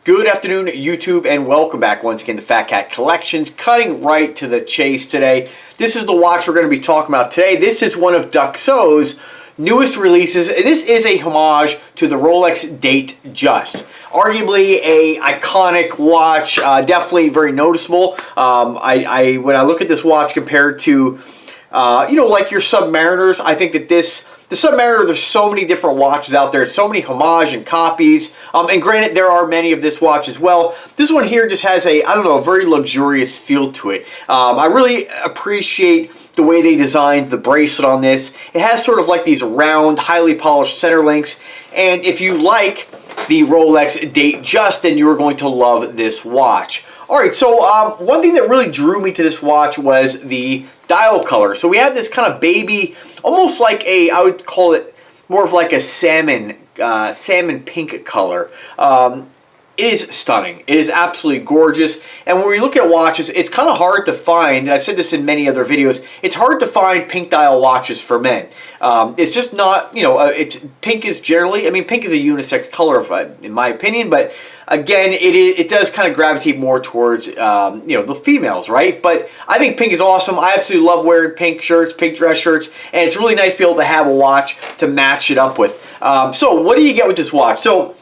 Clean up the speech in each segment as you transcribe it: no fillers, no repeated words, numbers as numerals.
Good afternoon, YouTube, and welcome back once again to Fat Cat Collections. Cutting right to the chase today. This is the watch we're going to be talking about today. This is one of Duxot's newest releases, and this is a homage to the Rolex Date Just. Arguably a iconic watch, definitely very noticeable. When I look at this watch compared to, like your Submariners, I think that the Submariner, there's so many different watches out there, so many homage and copies, and granted, there are many of this watch as well. This one here just has a very luxurious feel to it. I really appreciate the way they designed the bracelet on this. It has sort of like these round, highly polished center links, and if you like the Rolex Date Just, then you are going to love this watch. Alright, so one thing that really drew me to this watch was the dial color. So we have this kind of baby, almost like I would call it more of like a salmon pink color. It is stunning. It is absolutely gorgeous. And when we look at watches, it's kind of hard to find, and I've said this in many other videos, it's hard to find pink dial watches for men. It's just not, pink is generally, pink is a unisex color, in my opinion, but again, it does kind of gravitate more towards, the females, right? But I think pink is awesome. I absolutely love wearing pink shirts, pink dress shirts, and it's really nice to be able to have a watch to match it up with. So what do you get with this watch? So,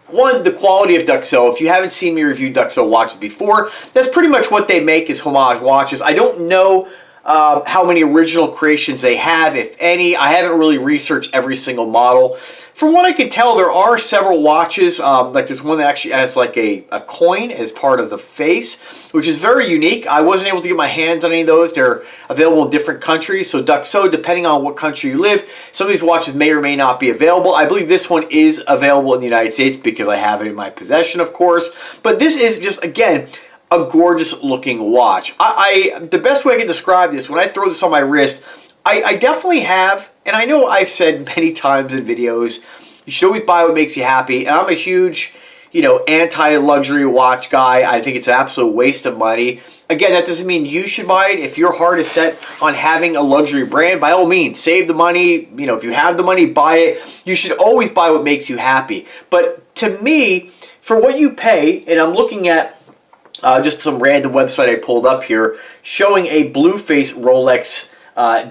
one, the quality of Duxot. If you haven't seen me review Duxot watches before, that's pretty much what they make is homage watches. I don't know how many original creations they have, if any. I haven't really researched every single model. From what I can tell, there are several watches, like there's one that actually has like a coin as part of the face, which is very unique. I wasn't able to get my hands on any of those. They're available in different countries, so Duxot, depending on what country you live, some of these watches may or may not be available. I believe this one is available in the United States because I have it in my possession, of course. But this is just, again, a gorgeous looking watch. The best way I can describe this, when I throw this on my wrist, I definitely have, and I know I've said many times in videos, you should always buy what makes you happy, and I'm a huge, anti-luxury watch guy. I think it's an absolute waste of money. Again, that doesn't mean you should buy it. If your heart is set on having a luxury brand, by all means, save the money. If you have the money, buy it. You should always buy what makes you happy. But to me, for what you pay, and I'm looking at just some random website I pulled up here, showing a Blueface Rolex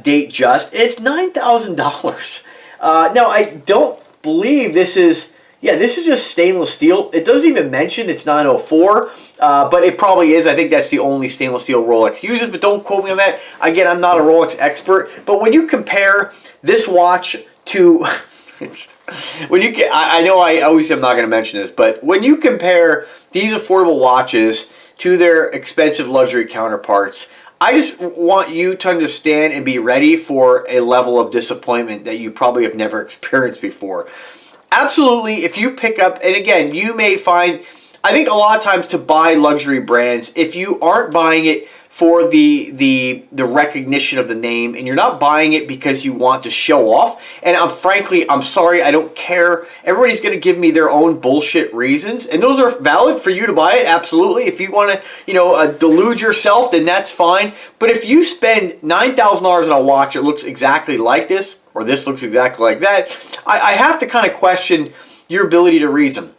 Date Just. It's $9,000. Now, I don't believe this is, this is just stainless steel. It doesn't even mention it's 904, but it probably is. I think that's the only stainless steel Rolex uses, but don't quote me on that. Again, I'm not a Rolex expert, but when you compare this watch to, I know I always say I'm not going to mention this, but when you compare these affordable watches to their expensive luxury counterparts, I just want you to understand and be ready for a level of disappointment that you probably have never experienced before. Absolutely, if you pick up, and again, you may find, I think a lot of times to buy luxury brands, if you aren't buying it for the recognition of the name, and you're not buying it because you want to show off, and I'm sorry, I don't care. Everybody's going to give me their own bullshit reasons, and those are valid for you to buy it, absolutely. If you want to, delude yourself, then that's fine. But if you spend $9,000 on a watch that looks exactly like this, or this looks exactly like that, I have to kind of question your ability to reason.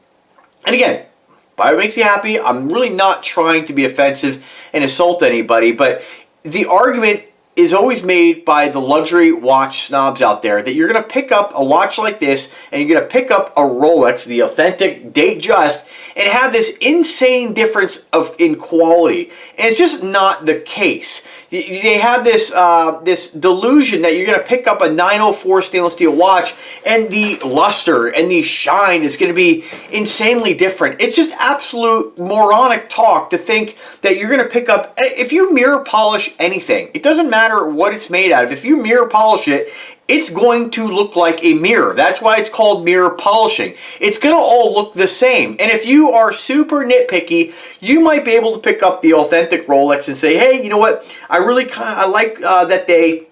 And again, buy what makes you happy. I'm really not trying to be offensive and insult anybody, but the argument is always made by the luxury watch snobs out there that you're going to pick up a watch like this and you're going to pick up a Rolex, the authentic Date Just, and have this insane difference in quality. And it's just not the case. They have this this delusion that you're going to pick up a 904 stainless steel watch and the luster and the shine is going to be insanely different. It's just absolute moronic talk to think that you're going to pick up, if you mirror polish anything, it doesn't matter what it's made out of. If you mirror polish it, it's going to look like a mirror. That's why it's called mirror polishing. It's going to all look the same. And if you are super nitpicky, you might be able to pick up the authentic Rolex and say, hey, you know what? I like that they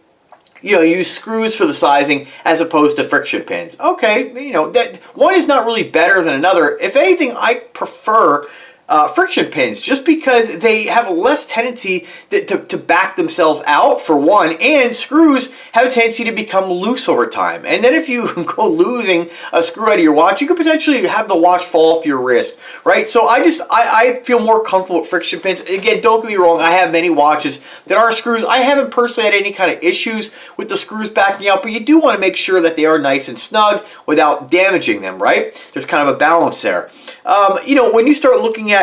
use screws for the sizing as opposed to friction pins. Okay, that one is not really better than another. If anything, I prefer friction pins, just because they have a less tendency to back themselves out, for one, and screws have a tendency to become loose over time. And then if you go losing a screw out of your watch, you could potentially have the watch fall off your wrist, right? So I feel more comfortable with friction pins. Again, don't get me wrong, I have many watches that are screws. I haven't personally had any kind of issues with the screws backing out, but you do want to make sure that they are nice and snug without damaging them, right? There's kind of a balance there. You know, when you start looking at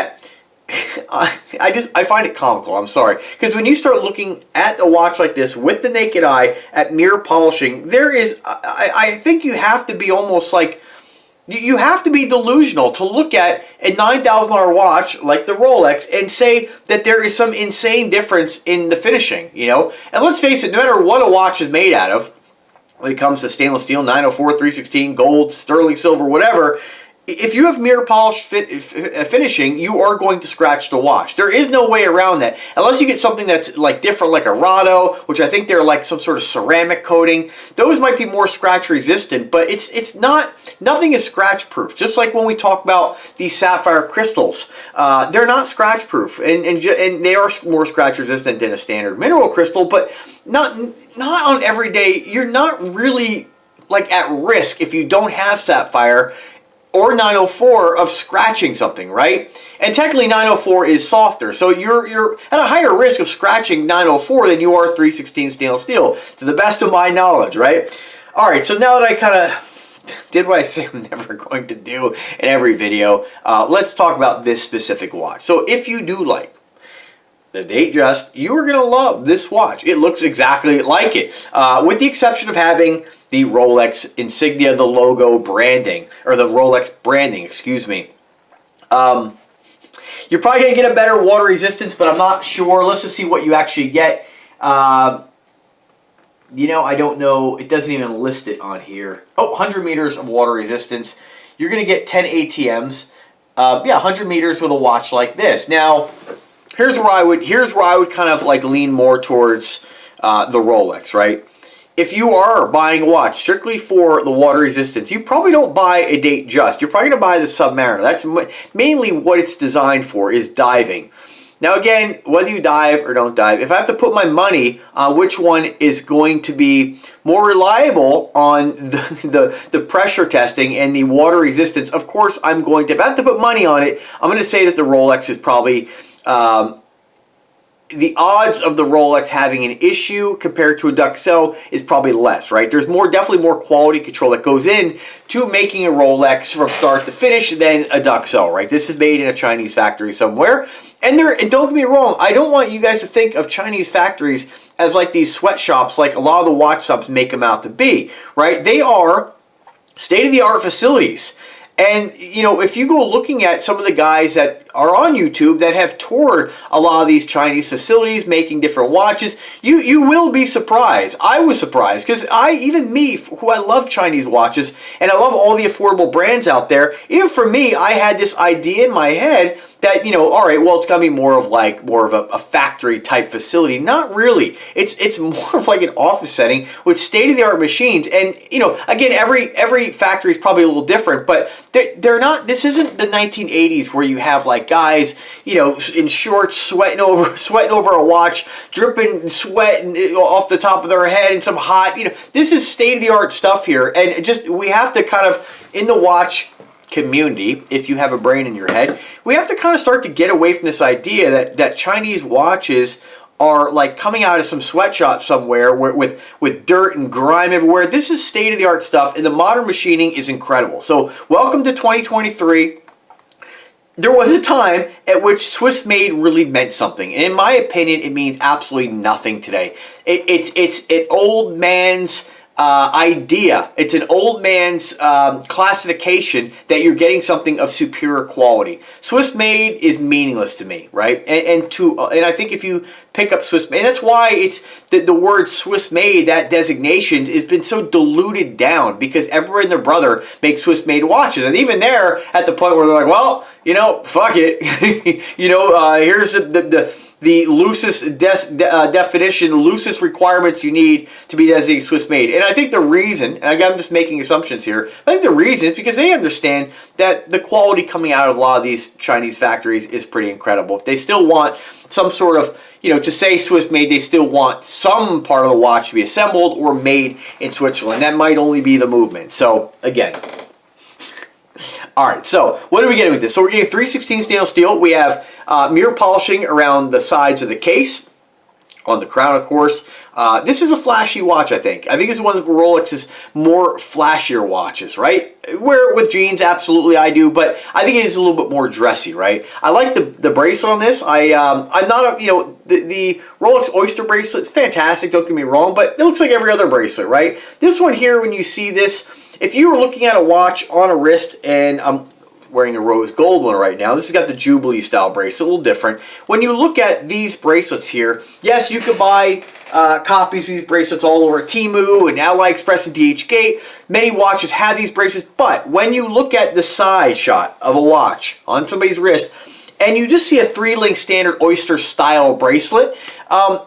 I find it comical, I'm sorry, because when you start looking at a watch like this with the naked eye at mirror polishing, there is, I think you have to be almost like, you have to be delusional to look at a $9,000 watch like the Rolex and say that there is some insane difference in the finishing, you know? And let's face it, no matter what a watch is made out of, when it comes to stainless steel, 904, 316, gold, sterling silver, whatever, if you have mirror polish finishing, you are going to scratch the watch. There is no way around that. Unless you get something that's like different, like a Rado, which I think they're like some sort of ceramic coating. Those might be more scratch resistant, but it's not, nothing is scratch proof. Just like when we talk about these sapphire crystals, they're not scratch proof, and they are more scratch resistant than a standard mineral crystal, but not on every day. You're not really like at risk if you don't have sapphire or 904 of scratching something, right? And technically 904 is softer, so you're at a higher risk of scratching 904 than you are 316 stainless steel, to the best of my knowledge, right? All right, so now that I kind of did what I say I'm never going to do in every video, let's talk about this specific watch. So if you do like the Datejust, you are going to love this watch. It looks exactly like it, with the exception of having the Rolex insignia, the logo branding, or the Rolex branding, excuse me. You're probably going to get a better water resistance, but I'm not sure. Let's just see what you actually get. You know, I don't know. It doesn't even list it on here. Oh, 100 meters of water resistance. You're going to get 10 ATMs. Yeah, 100 meters with a watch like this. Now, here's where I would kind of like lean more towards the Rolex, right? If you are buying a watch strictly for the water resistance, you probably don't buy a Datejust. You're probably going to buy the Submariner. That's mainly what it's designed for, is diving. Now again, whether you dive or don't dive, if I have to put my money on which one is going to be more reliable on the pressure testing and the water resistance, of course I'm going to, if I have to put money on it, I'm going to say that the Rolex is probably, the odds of the Rolex having an issue compared to a Duxot is probably less, right? There's definitely more quality control that goes in to making a Rolex from start to finish than a Duxot, right? This is made in a Chinese factory somewhere. And don't get me wrong, I don't want you guys to think of Chinese factories as like these sweatshops like a lot of the watch shops make them out to be, right? They are state-of-the-art facilities. And, you know, if you go looking at some of the guys that are on YouTube that have toured a lot of these Chinese facilities making different watches, you will be surprised. I was surprised because even me, who I love Chinese watches and I love all the affordable brands out there, even for me, I had this idea in my head that, you know, all right, well, it's gonna be more of a factory type facility. Not really. It's more of like an office setting with state-of-the-art machines. And, you know, again, every factory is probably a little different, but they're not. This isn't the 1980s where you have like guys, you know, in shorts sweating over a watch, dripping sweat off the top of their head and some hot. You know, this is state-of-the-art stuff here, and we have to kind of, in the watch community, if you have a brain in your head, we have to kind of start to get away from this idea that Chinese watches are like coming out of some sweatshop somewhere with dirt and grime everywhere. This is state-of-the-art stuff, and the modern machining is incredible. So welcome to 2023. There was a time at which Swiss made really meant something, and in my opinion, it means absolutely nothing today. It's an old man's idea. It's an old man's classification that you're getting something of superior quality. Swiss made is meaningless to me, right? And I think if you pick up Swiss made, and that's why it's the word Swiss made, that designation has been so diluted down, because everybody and their brother makes Swiss made watches, and even they're at the point where they're like, well, you know, fuck it, you know, here's the loosest definition, loosest requirements you need to be designated Swiss made. And I think the reason, and I'm just making assumptions here, I think the reason is because they understand that the quality coming out of a lot of these Chinese factories is pretty incredible. They still want some sort of, you know, to say Swiss made, they still want some part of the watch to be assembled or made in Switzerland. That might only be the movement. So again, all right, so what are we getting with this? So we're getting 3/16 stainless steel. We have mirror polishing around the sides of the case, on the crown, of course. This is a flashy watch, I think. I think it's one of Rolex's more flashier watches, right? Wear it with jeans, absolutely I do, but I think it is a little bit more dressy, right? I like the bracelet on this. I'm not a, you know, the Rolex Oyster bracelet is fantastic, don't get me wrong, but it looks like every other bracelet, right? This one here, when you see this, if you were looking at a watch on a wrist, and I'm wearing a rose gold one right now, this has got the Jubilee style bracelet, a little different. When you look at these bracelets here, yes, you could buy copies of these bracelets all over Temu and AliExpress and DHgate. Many watches have these bracelets, but when you look at the side shot of a watch on somebody's wrist, and you just see a 3-link standard Oyster style bracelet,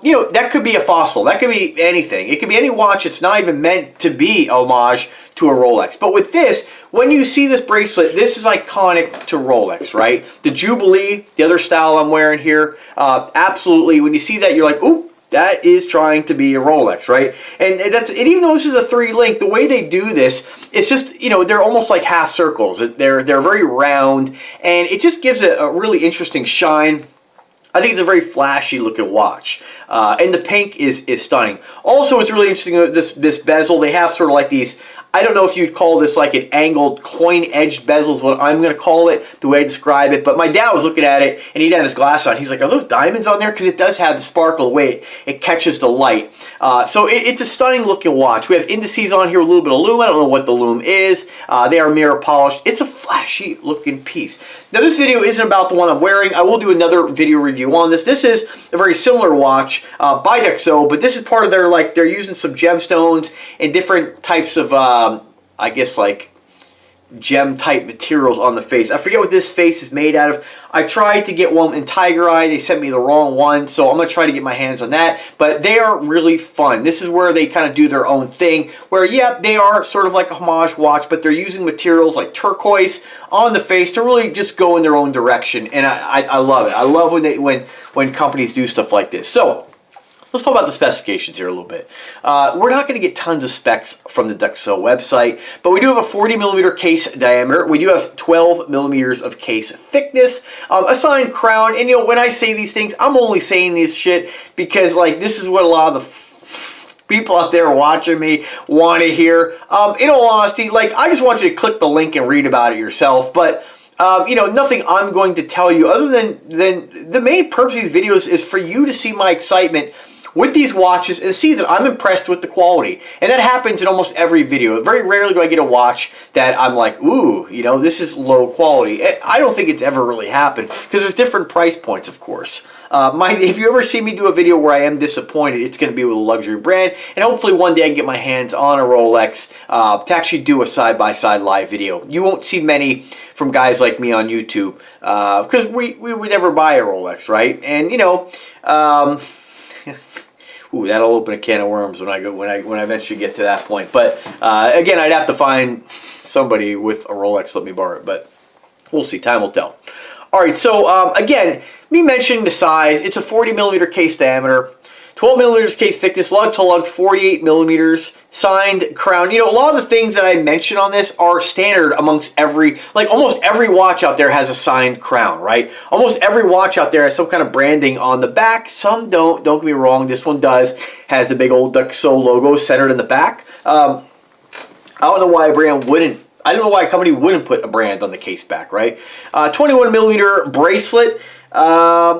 you know, that could be a fossil. That could be anything. It could be any watch. It's not even meant to be homage to a Rolex. But with this, when you see this bracelet, this is iconic to Rolex, right? The Jubilee, the other style I'm wearing here, absolutely. When you see that, you're like, ooh, that is trying to be a Rolex, right? And even though this is a 3-link, the way they do this, it's just, you know, they're almost like half circles. They're very round, and it just gives it a really interesting shine. I think it's a very flashy looking watch. And the pink is stunning. Also, it's really interesting, this bezel. They have sort of like these, I don't know if you'd call this like an angled coin-edged bezel is what I'm going to call it, the way I describe it. But my dad was looking at it, and he had his glass on. He's like, are those diamonds on there? Because it does have the sparkle, the way it catches the light. So it's a stunning looking watch. We have indices on here, a little bit of lume. I don't know what the lume is. They are mirror polished. It's a flashy looking piece. Now, this video isn't about the one I'm wearing. I will do another video review on this. This is a very similar watch by Duxot, but this is part of their, like, they're using some gemstones and different types of, I guess, like, gem type materials on the face. I forget what this face is made out of. I tried to get one in Tiger Eye. They sent me the wrong one, so I'm going to try to get my hands on that. But they are really fun. This is where they kind of do their own thing, where, yeah, they are sort of like a homage watch, but they're using materials like turquoise on the face to really just go in their own direction. And I love it. I love when companies do stuff like this. So let's talk about the specifications here a little bit. We're not going to get tons of specs from the Duxot website, but we do have a 40mm case diameter. We do have 12mm of case thickness, assigned crown. And, you know, when I say these things, I'm only saying this shit because, like, this is what a lot of the people out there watching me want to hear. In all honesty, like, I just want you to click the link and read about it yourself. But you know, nothing I'm going to tell you other than the main purpose of these videos is for you to see my excitement with these watches and see that I'm impressed with the quality. And that happens in almost every video. Very rarely do I get a watch that I'm like, ooh, you know, this is low quality. I don't think it's ever really happened because there's different price points, of course. If you ever see me do a video where I am disappointed, it's going to be with a luxury brand. And hopefully one day I can get my hands on a Rolex to actually do a side-by-side live video. You won't see many from guys like me on YouTube because we would never buy a Rolex, right? And, you know, ooh, that'll open a can of worms when I eventually get to that point. But again, I'd have to find somebody with a Rolex to let me borrow it. But we'll see. Time will tell. All right. So again, me mentioning the size, it's a 40mm case diameter, 12mm case thickness, lug to lug, 48mm, signed crown. You know, a lot of the things that I mentioned on this are standard amongst almost every watch out there has a signed crown, right? Almost every watch out there has some kind of branding on the back. Some don't get me wrong. This one does, has the big old Duxot logo centered in the back. I don't know why a brand wouldn't. I don't know why a company wouldn't put a brand on the case back, right? 21mm bracelet,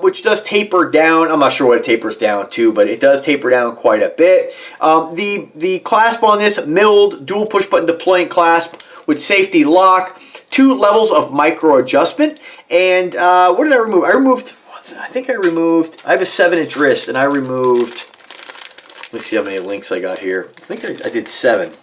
which does taper down. I'm not sure what it tapers down to, but it does taper down quite a bit. The clasp on this, milled dual push button deploying clasp with safety lock, 2 levels of micro adjustment. And what did I remove? I have a 7-inch wrist, and I removed, let me see how many links I got here. I think I did 7.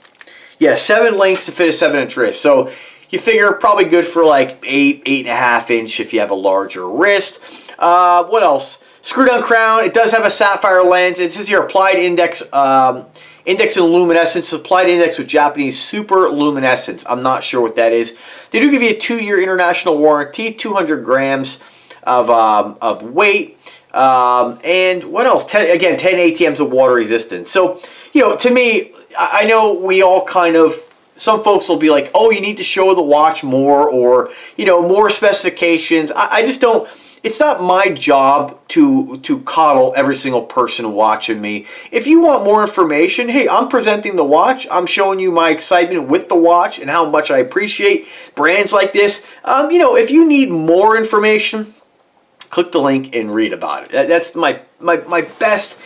Yeah, 7 links to fit a 7-inch wrist. So you figure probably good for like 8.5 inch if you have a larger wrist. What else? Screw down crown. It does have a sapphire lens. It says here applied index, index and luminescence. Applied index with Japanese super luminescence. I'm not sure what that is. They do give you a 2-year international warranty, 200 grams of weight, and what else? 10 ATMs of water resistance. So, you know, to me, I know we all kind of, some folks will be like, oh, you need to show the watch more, or, you know, more specifications. I just don't. It's not my job to coddle every single person watching me. If you want more information, hey, I'm presenting the watch. I'm showing you my excitement with the watch and how much I appreciate brands like this. You know, if you need more information, click the link and read about it. That's my best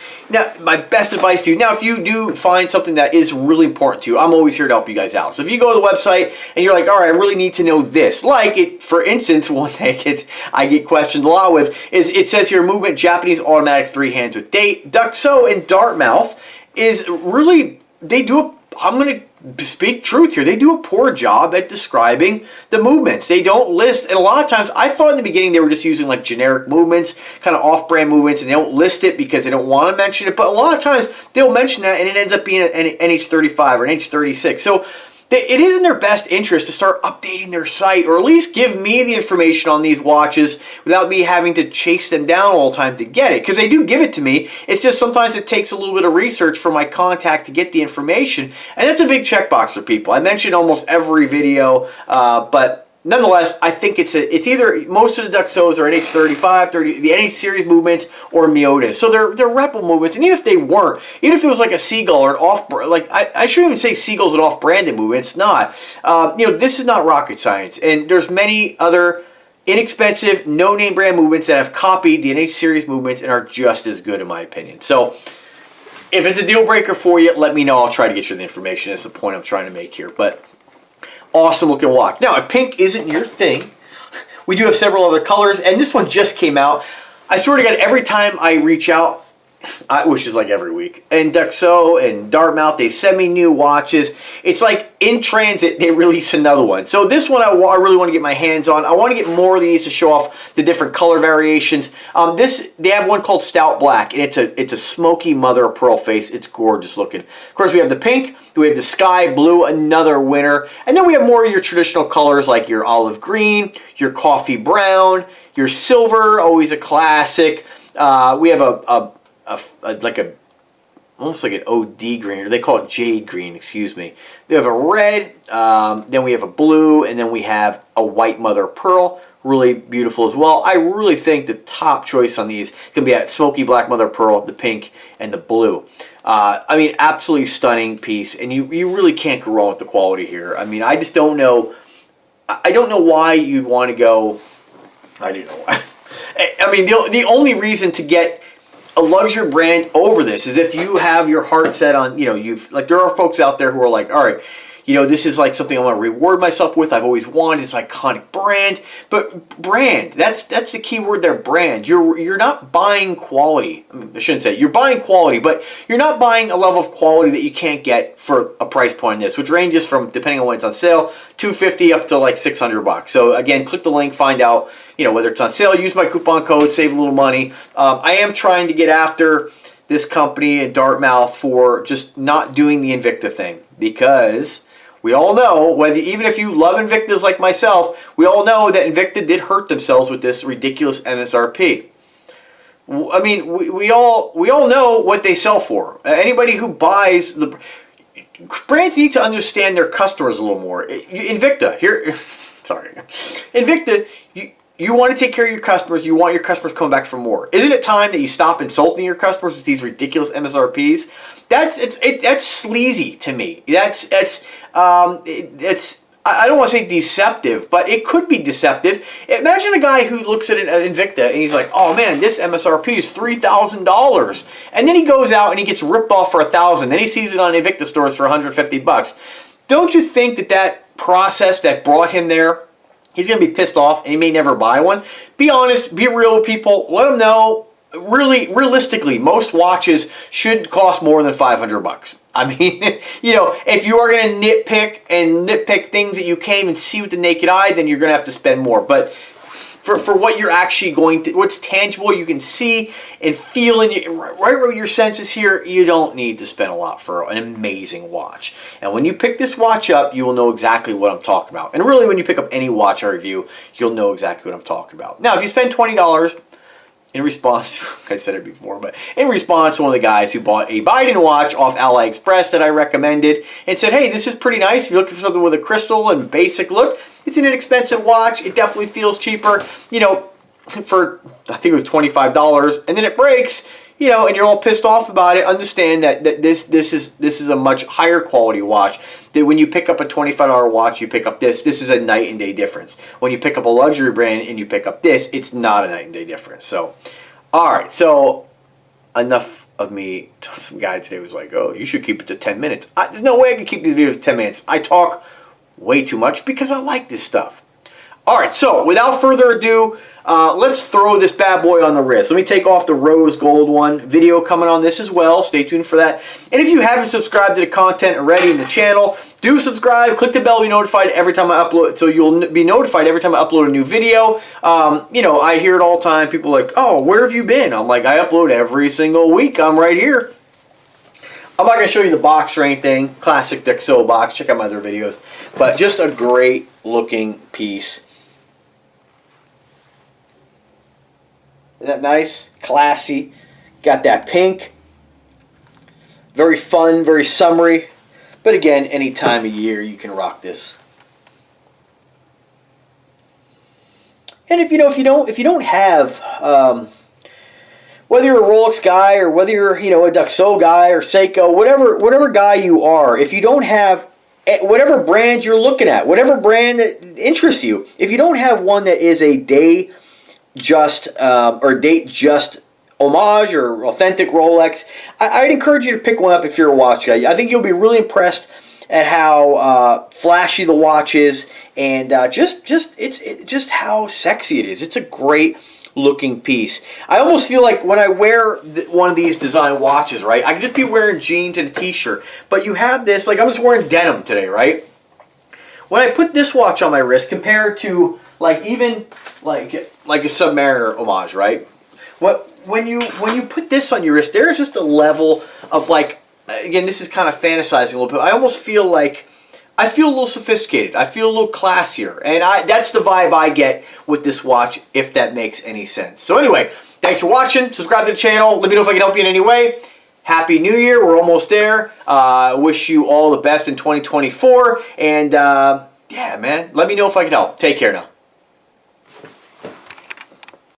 advice to you. Now, if you do find something that is really important to you, I'm always here to help you guys out. So if you go to the website and you're like, all right, I really need to know this. Like, it, for instance, one thing I get questioned a lot with is, it says here, movement Japanese automatic 3 hands with date. Duxot and Dartmouth is really, they do I'm going to speak truth here. They do a poor job at describing the movements. They don't list, and a lot of times, I thought in the beginning they were just using like generic movements, kind of off-brand movements, and they don't list it because they don't want to mention it. But a lot of times, they'll mention that, and it ends up being an NH35 or an NH36. So it is in their best interest to start updating their site, or at least give me the information on these watches without me having to chase them down all the time to get it. Because they do give it to me. It's just sometimes it takes a little bit of research for my contact to get the information. And that's a big checkbox for people. I mentioned almost every video, but nonetheless, I think it's either, most of the Duxots are NH35, the NH series movements, or Miotas. So they're reputable movements, and even if they weren't, even if it was like a Seagull or an off, like I shouldn't even say Seagull's an off-branded movement. It's not. You know, this is not rocket science, and there's many other inexpensive, no-name brand movements that have copied the NH series movements and are just as good, in my opinion. So if it's a deal breaker for you, let me know. I'll try to get you the information. That's the point I'm trying to make here. But awesome looking watch. Now, if pink isn't your thing, we do have several other colors, and this one just came out. I swear to God, every time I reach out, which is like every week, and Duxot and Dartmouth, they send me new watches. It's like in transit, they release another one. So this one I really want to get my hands on. I want to get more of these to show off the different color variations. They have one called Stout Black, and it's a smoky mother of pearl face. It's gorgeous looking. Of course, we have the pink, we have the sky blue, another winner, and then we have more of your traditional colors like your olive green, your coffee brown, your silver, always a classic. We have almost like an OD green, or they call it jade green, excuse me. They have a red, then we have a blue, and then we have a white mother of pearl. Really beautiful as well. I really think the top choice on these can be that smoky black mother of pearl, the pink, and the blue. I mean, absolutely stunning piece, and you really can't go wrong with the quality here. I mean, I just don't know. I don't know why you'd want to go. I don't know why. I mean, the only reason to get a luxury brand over this is if you have your heart set on, you know, there are folks out there who are like, all right, you know, this is like something I want to reward myself with. I've always wanted this iconic brand. But brand, that's the key word there, brand. You're not buying quality. I mean, I shouldn't say you're buying quality, but you're not buying a level of quality that you can't get for a price point on this, which ranges from, depending on when it's on sale, $250 up to like $600. So again, click the link, find out, you know, whether it's on sale. Use my coupon code, save a little money. I am trying to get after this company in Dartmouth for just not doing the Invicta thing, because we all know, even if you love Invictas like myself, we all know that Invicta did hurt themselves with this ridiculous MSRP. I mean, we all know what they sell for. Anybody who buys the brands need to understand their customers a little more. Invicta, here, sorry, Invicta, you want to take care of your customers. You want your customers to come back for more. Isn't it time that you stop insulting your customers with these ridiculous MSRPs? That's sleazy to me. I don't want to say deceptive, but it could be deceptive. Imagine a guy who looks at an Invicta and he's like, oh man, this MSRP is $3,000. And then he goes out and he gets ripped off for $1,000. Then he sees it on Invicta stores for $150. Don't you think that process that brought him there, he's going to be pissed off and he may never buy one? Be honest, be real with people, let them know. Really, realistically, most watches should cost more than $500. I mean, you know, if you are going to nitpick things that you can't even see with the naked eye, then you're going to have to spend more. But for what you're actually going to, what's tangible, you can see and feel in right where your senses here, you don't need to spend a lot for an amazing watch. And when you pick this watch up, you will know exactly what I'm talking about. And really, when you pick up any watch I review, you'll know exactly what I'm talking about. Now, if you spend $20, in response, I said it before, but in response to one of the guys who bought a Biden watch off AliExpress that I recommended and said, hey, this is pretty nice. If you're looking for something with a crystal and basic look, it's an inexpensive watch. It definitely feels cheaper, you know, for, I think it was $25, and then it breaks, you know, and you're all pissed off about it. Understand that this is a much higher quality watch. That when you pick up a $25 watch, you pick up this is a night and day difference. When you pick up a luxury brand and you pick up this, it's not a night and day difference. So, all right, so enough of me. Some guy today was like, oh, you should keep it to 10 minutes. There's no way I can keep these videos to 10 minutes. I talk way too much because I like this stuff. All right, so without further ado, let's throw this bad boy on the wrist. Let me take off the rose gold one. Video coming on this as well. Stay tuned for that. And if you haven't subscribed to the content already in the channel, do subscribe. Click the bell to be notified every time I upload, so you'll be notified every time I upload a new video. You know, I hear it all the time. People are like, oh, where have you been? I'm like, I upload every single week. I'm right here. I'm not going to show you the box or anything. Classic Duxot box. Check out my other videos. But just a great looking piece. Isn't that nice? Classy. Got that pink. Very fun, very summery. But again, any time of year you can rock this. And if you don't have, whether you're a Rolex guy or whether you're a Duxot guy or Seiko, whatever guy you are, if you don't have whatever brand you're looking at, whatever brand that interests you, if you don't have one that is a date just homage or authentic Rolex, I'd encourage you to pick one up if you're a watch guy. I think you'll be really impressed at how flashy the watch is, and just how sexy it is. It's a great looking piece. I almost feel like when I wear one of these design watches, right, I could just be wearing jeans and a t-shirt, but you have this, like I'm just wearing denim today, right? When I put this watch on my wrist compared to like even like a Submariner homage, right? When you put this on your wrist, there's just a level of like, again, this is kind of fantasizing a little bit. I almost feel like I feel a little sophisticated. I feel a little classier, and that's the vibe I get with this watch, if that makes any sense. So anyway, thanks for watching. Subscribe to the channel. Let me know if I can help you in any way. Happy New Year. We're almost there. Wish you all the best in 2024, and yeah, man, let me know if I can help. Take care now.